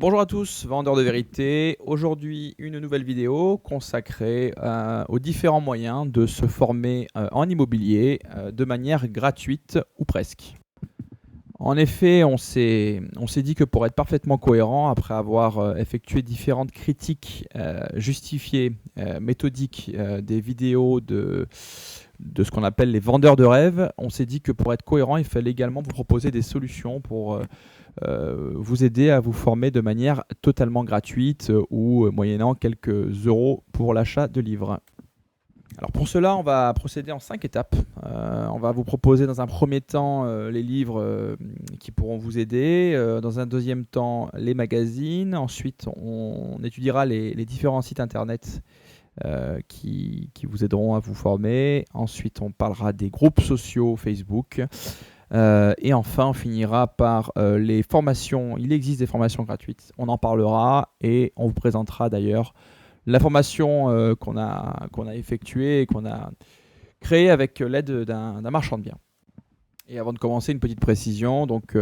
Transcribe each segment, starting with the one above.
Bonjour à tous, vendeurs de vérité. Aujourd'hui, une nouvelle vidéo consacrée aux différents moyens de se former en immobilier de manière gratuite ou presque. En effet, on s'est dit que pour être parfaitement cohérent, après avoir effectué différentes critiques justifiées, méthodiques des vidéos de ce qu'on appelle les vendeurs de rêves, on s'est dit que pour être cohérent, il fallait également vous proposer des solutions pour vous aider à vous former de manière totalement gratuite ou moyennant quelques euros pour l'achat de livres. Alors pour cela, on va procéder en 5 étapes. On va vous proposer dans un premier temps les livres qui pourront vous aider, dans un deuxième temps les magazines, ensuite on étudiera les différents sites internet qui vous aideront à vous former, ensuite on parlera des groupes sociaux Facebook, et enfin on finira par les formations. Il existe des formations gratuites, on en parlera et on vous présentera d'ailleurs la formation qu'on a effectuée et qu'on a créée avec l'aide d'un marchand de biens. Et avant de commencer, une petite précision. Donc,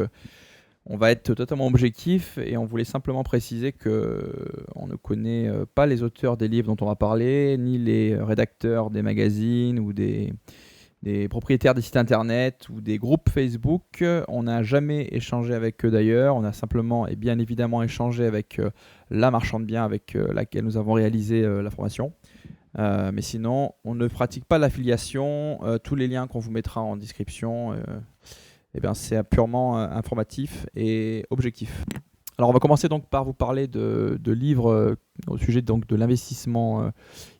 on va être totalement objectif et on voulait simplement préciser qu'on ne connaît pas les auteurs des livres dont on va parler, ni les rédacteurs des magazines ou des propriétaires des sites internet ou des groupes Facebook. On n'a jamais échangé avec eux d'ailleurs. On a simplement et bien évidemment échangé avec la marchande de biens avec laquelle nous avons réalisé la formation. Mais sinon, on ne pratique pas l'affiliation. Tous les liens qu'on vous mettra en description, c'est purement informatif et objectif. Alors on va commencer donc par vous parler de livres au sujet donc de l'investissement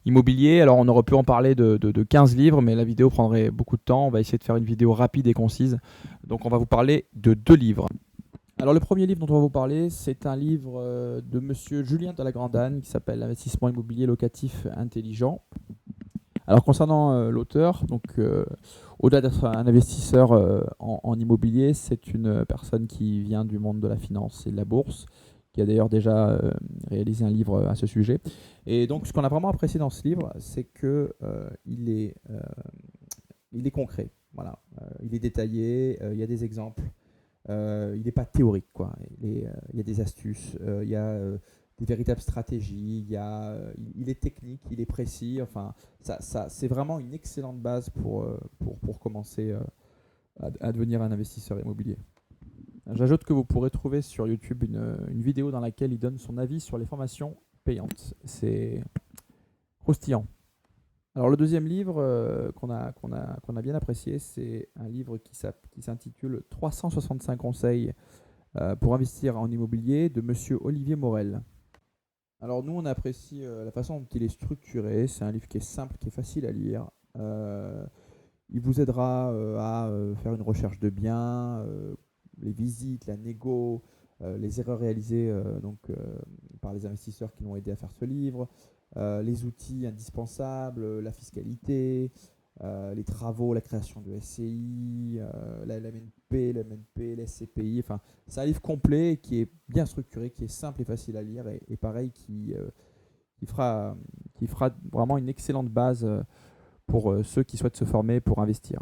immobilier. Alors on aurait pu en parler de 15 livres, mais la vidéo prendrait beaucoup de temps. On va essayer de faire une vidéo rapide et concise. Donc on va vous parler de 2 livres. Alors le premier livre dont on va vous parler, c'est un livre de monsieur Julien de la Grandane qui s'appelle L'investissement immobilier locatif intelligent. Alors concernant l'auteur, donc au-delà d'être un investisseur en immobilier, c'est une personne qui vient du monde de la finance et de la bourse, qui a d'ailleurs déjà réalisé un livre à ce sujet. Et donc ce qu'on a vraiment apprécié dans ce livre, c'est que il est concret. Voilà. Il est détaillé, il y a des exemples, il n'est pas théorique, quoi. Il y a des astuces, il y a des véritables stratégies, il est technique, il est précis. Enfin, c'est vraiment une excellente base pour commencer à devenir un investisseur immobilier. J'ajoute que vous pourrez trouver sur YouTube une vidéo dans laquelle il donne son avis sur les formations payantes. C'est croustillant. Alors le deuxième livre qu'on a bien apprécié, c'est un livre qui s'intitule 365 conseils pour investir en immobilier de monsieur Olivier Morel. Alors nous on apprécie la façon dont il est structuré. C'est un livre qui est simple, qui est facile à lire. Il vous aidera à faire une recherche de biens, les visites, la négo, les erreurs réalisées par les investisseurs qui l'ont aidé à faire ce livre, les outils indispensables, la fiscalité, les travaux, la création de SCI, la MNP, les SCPI. Enfin, c'est un livre complet qui est bien structuré, qui est simple et facile à lire et pareil qui fera vraiment une excellente base pour ceux qui souhaitent se former pour investir.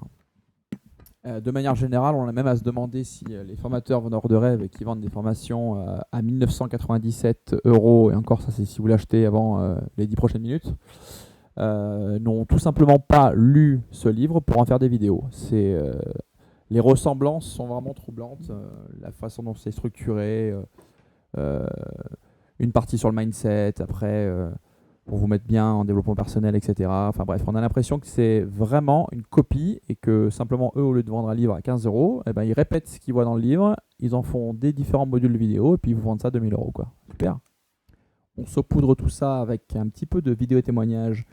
De manière générale, on a même à se demander si les formateurs vendeurs de rêve qui vendent des formations à 1997 €, et encore ça c'est si vous l'achetez avant les 10 prochaines minutes, n'ont tout simplement pas lu ce livre pour en faire des vidéos. Les ressemblances sont vraiment troublantes, la façon dont c'est structuré, une partie sur le mindset, après pour vous mettre bien en développement personnel, etc. Enfin bref, on a l'impression que c'est vraiment une copie et que simplement eux, au lieu de vendre un livre à 15 €, ils répètent ce qu'ils voient dans le livre, ils en font des différents modules de vidéo et puis ils vous vendent ça 2000 €, quoi. Super. On saupoudre tout ça avec un petit peu de vidéos et témoignages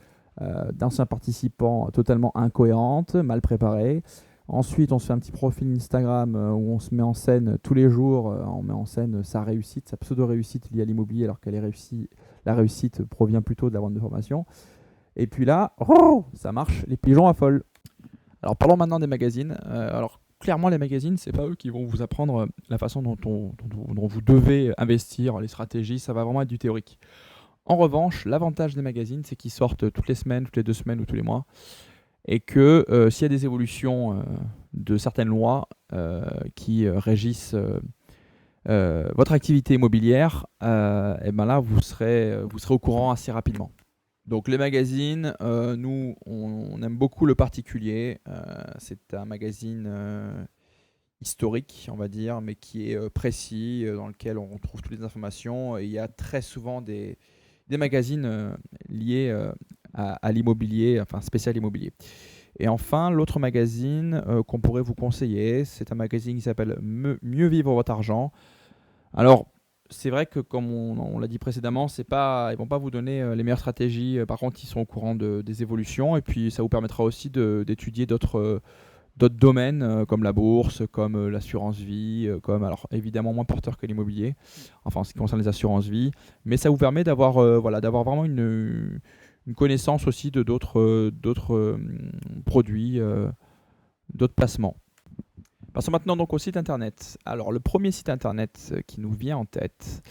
d'anciens participants totalement incohérentes, mal préparées. Ensuite, on se fait un petit profil Instagram où on se met en scène tous les jours, on met en scène sa réussite, sa pseudo-réussite liée à l'immobilier alors qu'elle est réussie. La réussite provient plutôt de la vente de formation. Et puis là, ça marche, les pigeons affolent. Alors parlons maintenant des magazines. Alors clairement, les magazines, c'est pas eux qui vont vous apprendre la façon dont vous devez investir, les stratégies, ça va vraiment être du théorique. En revanche, l'avantage des magazines, c'est qu'ils sortent toutes les semaines, toutes les 2 semaines ou tous les mois. Et que s'il y a des évolutions de certaines lois qui régissent votre activité immobilière, et ben là, vous serez au courant assez rapidement. Donc les magazines, nous, on aime beaucoup le particulier. C'est un magazine historique, on va dire, mais qui est précis, dans lequel on trouve toutes les informations. Et il y a très souvent des magazines liés à l'immobilier, enfin spécial immobilier. Et enfin, l'autre magazine qu'on pourrait vous conseiller, c'est un magazine qui s'appelle Mieux vivre votre argent. Alors, c'est vrai que comme on l'a dit précédemment, ils ne vont pas vous donner les meilleures stratégies. Par contre, ils sont au courant des évolutions et puis ça vous permettra aussi d'étudier d'autres domaines comme la bourse, comme l'assurance vie, alors évidemment moins porteur que l'immobilier, enfin en ce qui concerne les assurances vie, mais ça vous permet d'avoir vraiment une connaissance aussi de d'autres produits, d'autres placements. Passons maintenant donc au site internet. Alors le premier site internet qui nous vient en tête,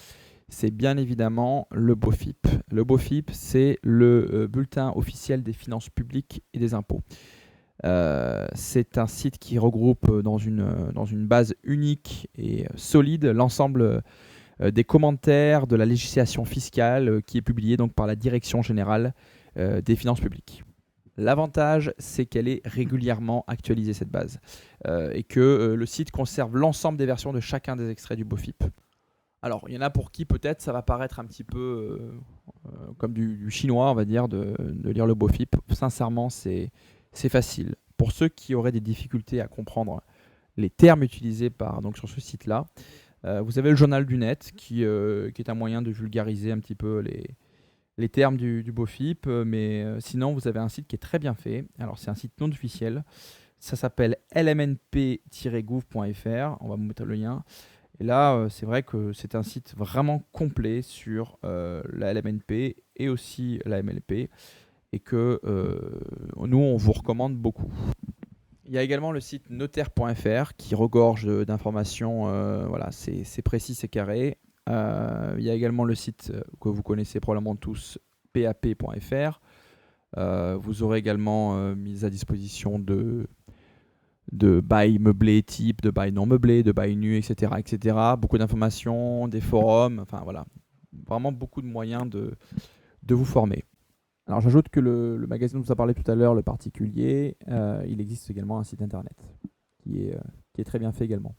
c'est bien évidemment le BOFIP. Le BOFIP, c'est le bulletin officiel des finances publiques et des impôts. C'est un site qui regroupe dans une base unique et solide l'ensemble des commentaires de la législation fiscale qui est publiée donc par la Direction générale des finances publiques. L'avantage, c'est qu'elle est régulièrement actualisée, cette base, et que le site conserve l'ensemble des versions de chacun des extraits du BOFIP. Alors, il y en a pour qui peut-être ça va paraître un petit peu comme du chinois, on va dire, de lire le BOFIP. Sincèrement, c'est facile. Pour ceux qui auraient des difficultés à comprendre les termes utilisés donc sur ce site-là, vous avez le journal du net qui est un moyen de vulgariser un petit peu les termes du BOFIP, mais sinon vous avez un site qui est très bien fait. Alors c'est un site non officiel, ça s'appelle lmnp-gouv.fr, on va vous mettre le lien. Et là, c'est vrai que c'est un site vraiment complet sur la LMNP et aussi la MLP, et que nous, on vous recommande beaucoup. Il y a également le site notaire.fr qui regorge d'informations, voilà, c'est précis, c'est carré. Il y a également le site que vous connaissez probablement tous, pap.fr. Vous aurez également mis à disposition de bail meublé type, de bail non meublé, de bail nu, etc., etc. Beaucoup d'informations, des forums, enfin voilà, vraiment beaucoup de moyens de vous former. Alors j'ajoute que le magazine dont on vous a parlé tout à l'heure, le particulier, il existe également un site internet qui est très bien fait également.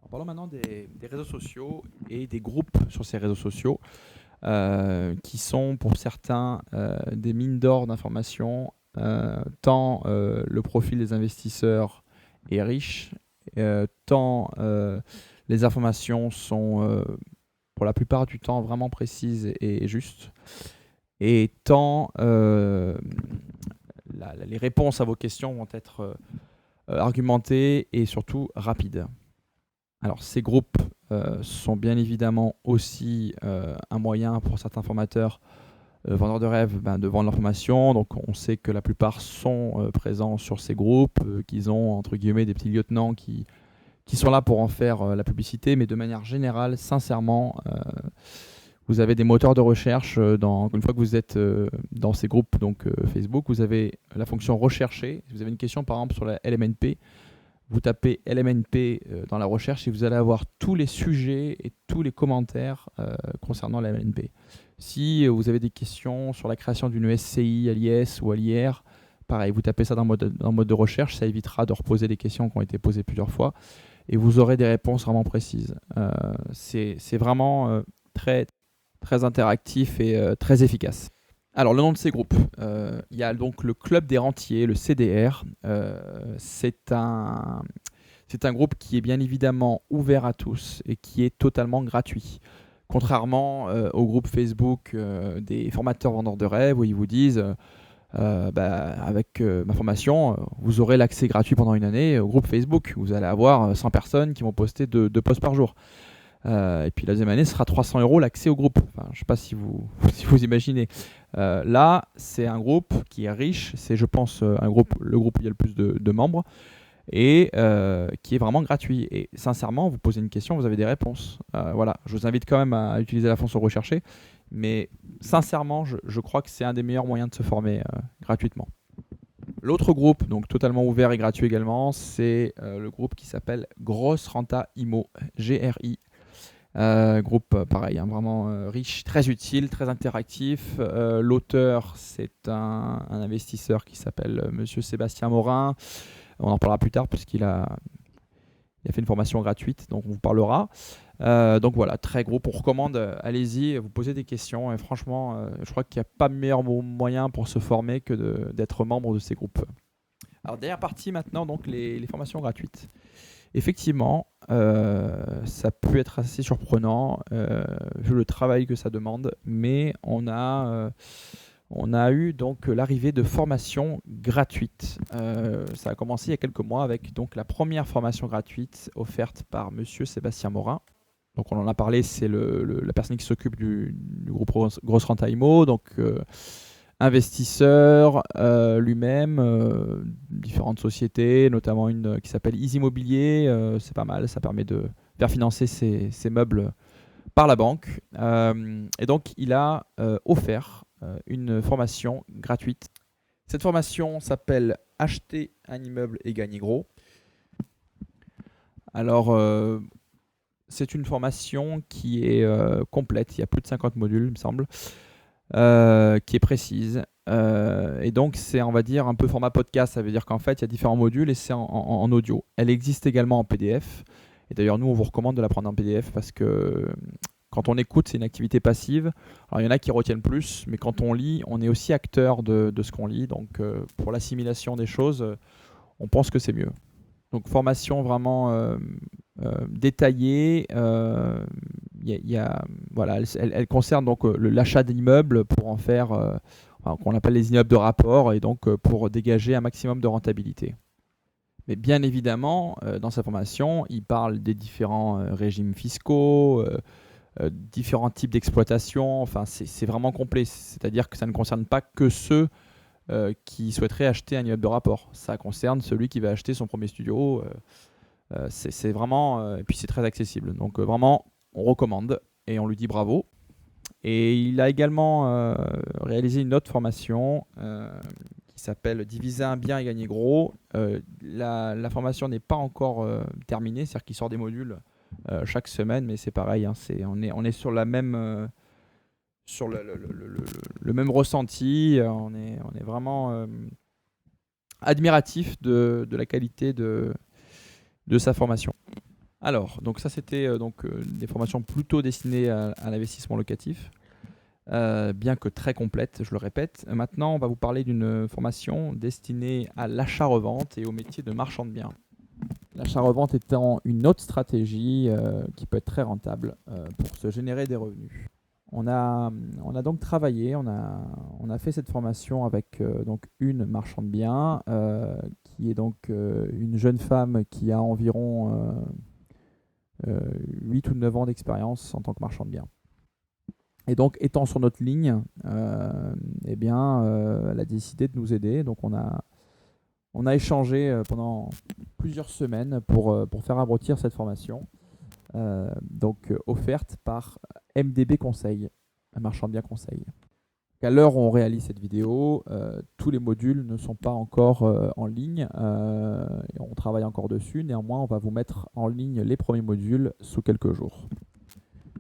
Alors parlons maintenant des réseaux sociaux et des groupes sur ces réseaux sociaux qui sont pour certains des mines d'or d'informations, tant le profil des investisseurs est riche, tant les informations sont pour la plupart du temps vraiment précises et justes, et tant les réponses à vos questions vont être argumentées et surtout rapides. Alors ces groupes sont bien évidemment aussi un moyen pour certains formateurs vendeurs de rêve de vendre leur formation. Donc on sait que la plupart sont présents sur ces groupes, qu'ils ont entre guillemets des petits lieutenants qui sont là pour en faire la publicité, mais de manière générale, sincèrement, vous avez des moteurs de recherche. Une fois que vous êtes dans ces groupes donc Facebook, vous avez la fonction rechercher. Si vous avez une question par exemple sur la LMNP, vous tapez LMNP dans la recherche et vous allez avoir tous les sujets et tous les commentaires concernant la LMNP. Si vous avez des questions sur la création d'une SCI à l'IS ou à l'IR, pareil, vous tapez ça dans mode de recherche, ça évitera de reposer des questions qui ont été posées plusieurs fois et vous aurez des réponses vraiment précises. C'est vraiment très, très interactif et très efficace. Alors, le nom de ces groupes, il y a donc le Club des Rentiers, le CDR. C'est un groupe qui est bien évidemment ouvert à tous et qui est totalement gratuit. Contrairement au groupe Facebook des formateurs vendeurs de rêves où ils vous disent avec ma formation, vous aurez l'accès gratuit pendant une année au groupe Facebook. Vous allez avoir 100 personnes qui vont poster 2 posts par jour. Et puis la deuxième année, ce sera 300 € l'accès au groupe. Enfin, je ne sais pas si vous imaginez. Là, c'est un groupe qui est riche. C'est, je pense, le groupe où il y a le plus de membres et qui est vraiment gratuit. Et sincèrement, vous posez une question, vous avez des réponses. Voilà. Je vous invite quand même à utiliser la fonction rechercher. Mais sincèrement, je crois que c'est un des meilleurs moyens de se former gratuitement. L'autre groupe, donc totalement ouvert et gratuit également, c'est le groupe qui s'appelle Grosse Renta Immo, GRI. Groupe pareil, hein, vraiment riche, très utile, très interactif. L'auteur, c'est un investisseur qui s'appelle Monsieur Sébastien Morin. On en parlera plus tard puisqu'il a fait une formation gratuite, donc on vous parlera. Donc voilà, très groupe, on recommande, allez-y, vous posez des questions. Et franchement, je crois qu'il n'y a pas meilleur moyen pour se former que d'être membre de ces groupes. Alors dernière partie maintenant, donc les formations gratuites. Effectivement, ça peut être assez surprenant vu le travail que ça demande, mais on a eu donc l'arrivée de formations gratuites. Ça a commencé il y a quelques mois avec donc la première formation gratuite offerte par Monsieur Sébastien Morin. Donc on en a parlé, c'est la personne qui s'occupe du groupe Grosse Renta IMO, donc investisseur lui-même, différentes sociétés, notamment une qui s'appelle Easy Immobilier, c'est pas mal, ça permet de faire financer ses meubles par la banque. Et donc il a offert une formation gratuite. Cette formation s'appelle Acheter un immeuble et gagner gros. Alors c'est une formation qui est complète, il y a plus de 50 modules il me semble. Qui est précise. Et donc, c'est, on va dire, un peu format podcast. Ça veut dire qu'en fait, il y a différents modules et c'est en audio. Elle existe également en PDF. Et d'ailleurs, nous, on vous recommande de la prendre en PDF parce que quand on écoute, c'est une activité passive. Alors, il y en a qui retiennent plus, mais quand on lit, on est aussi acteur de ce qu'on lit. Donc, pour l'assimilation des choses, on pense que c'est mieux. Donc, formation vraiment détaillée. Voilà, elle concerne donc l'achat d'immeubles pour en faire, qu'on appelle les immeubles de rapport, et donc pour dégager un maximum de rentabilité. Mais bien évidemment, dans sa formation, il parle des différents régimes fiscaux, différents types d'exploitation. Enfin, c'est vraiment complet. C'est-à-dire que ça ne concerne pas que ceux qui souhaiteraient acheter un immeuble de rapport. Ça concerne celui qui va acheter son premier studio. C'est vraiment, et puis c'est très accessible. Donc vraiment, on recommande et on lui dit bravo. Et il a également réalisé une autre formation qui s'appelle Diviser un bien et gagner gros. La formation n'est pas encore terminée, c'est-à-dire qu'il sort des modules chaque semaine, mais c'est pareil, hein, on est sur la même, sur le même ressenti. On est vraiment admiratif de la qualité de sa formation. Alors, donc ça c'était des formations plutôt destinées à l'investissement locatif, bien que très complète, je le répète. Maintenant, on va vous parler d'une formation destinée à l'achat-revente et au métier de marchand de biens. L'achat-revente étant une autre stratégie qui peut être très rentable pour se générer des revenus. On a donc travaillé, on a fait cette formation avec donc une marchande de biens qui est donc une jeune femme qui a environ 8 ou 9 ans d'expérience en tant que marchand de biens. Et donc, étant sur notre ligne, elle a décidé de nous aider. Donc, on a échangé pendant plusieurs semaines pour faire aboutir cette formation, offerte par MDB Conseil, un marchand de biens conseil. À l'heure où on réalise cette vidéo, tous les modules ne sont pas encore en ligne. On travaille encore dessus. Néanmoins, on va vous mettre en ligne les premiers modules sous quelques jours.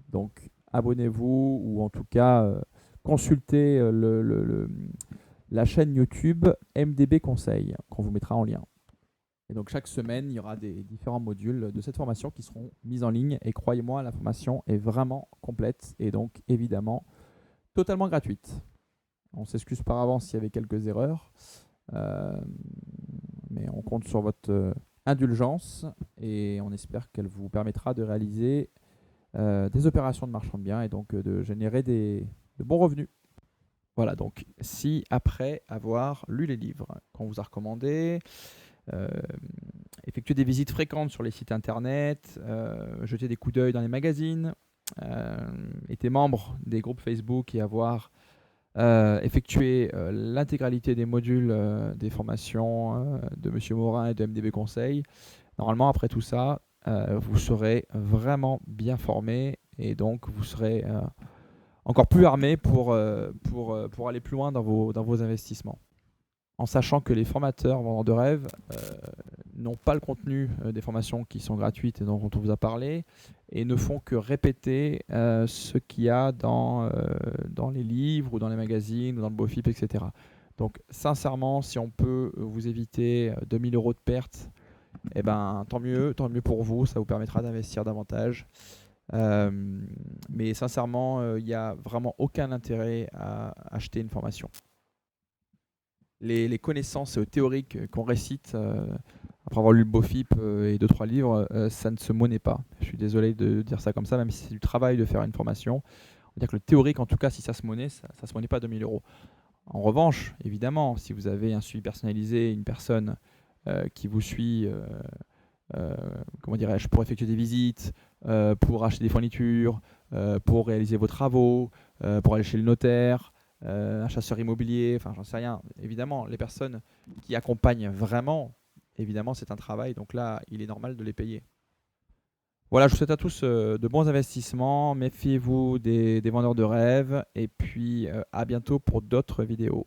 Donc, abonnez-vous ou en tout cas, consultez la chaîne YouTube MDB Conseil qu'on vous mettra en lien. Et donc, chaque semaine, il y aura des différents modules de cette formation qui seront mis en ligne. Et croyez-moi, la formation est vraiment complète et donc, évidemment, totalement gratuite. On s'excuse par avance s'il y avait quelques erreurs, mais on compte sur votre indulgence et on espère qu'elle vous permettra de réaliser des opérations de marchand de biens et donc de générer de bons revenus. Voilà, donc si après avoir lu les livres qu'on vous a recommandés, effectuer des visites fréquentes sur les sites internet, jeter des coups d'œil dans les magazines, été membre des groupes Facebook et avoir effectué l'intégralité des modules des formations de Monsieur Morin et de MDB Conseil. Normalement, après tout ça, vous serez vraiment bien formé et donc vous serez encore plus armé pour aller plus loin dans vos investissements. En sachant que les formateurs vendeurs de rêve n'ont pas le contenu des formations qui sont gratuites et dont on vous a parlé, et ne font que répéter ce qu'il y a dans les livres ou dans les magazines ou dans le BOFIP, etc. Donc sincèrement, si on peut vous éviter 2000 € de pertes, eh ben, tant mieux pour vous, ça vous permettra d'investir davantage. Mais sincèrement, il n'y a vraiment aucun intérêt à acheter une formation. Les connaissances théoriques qu'on récite après avoir lu le BOFIP et 2-3 livres, ça ne se monnaie pas. Je suis désolé de dire ça comme ça, même si c'est du travail de faire une formation. On va dire que le théorique, en tout cas, si ça se monnaie, ça ne se monnaie pas 2000 €. En revanche, évidemment, si vous avez un suivi personnalisé, une personne qui vous suit, comment dirais-je, pour effectuer des visites, pour acheter des fournitures, pour réaliser vos travaux, pour aller chez le notaire, un chasseur immobilier, enfin j'en sais rien. Évidemment, les personnes qui accompagnent vraiment, évidemment c'est un travail, donc là il est normal de les payer. Voilà, je vous souhaite à tous de bons investissements, méfiez-vous des vendeurs de rêves, et puis à bientôt pour d'autres vidéos.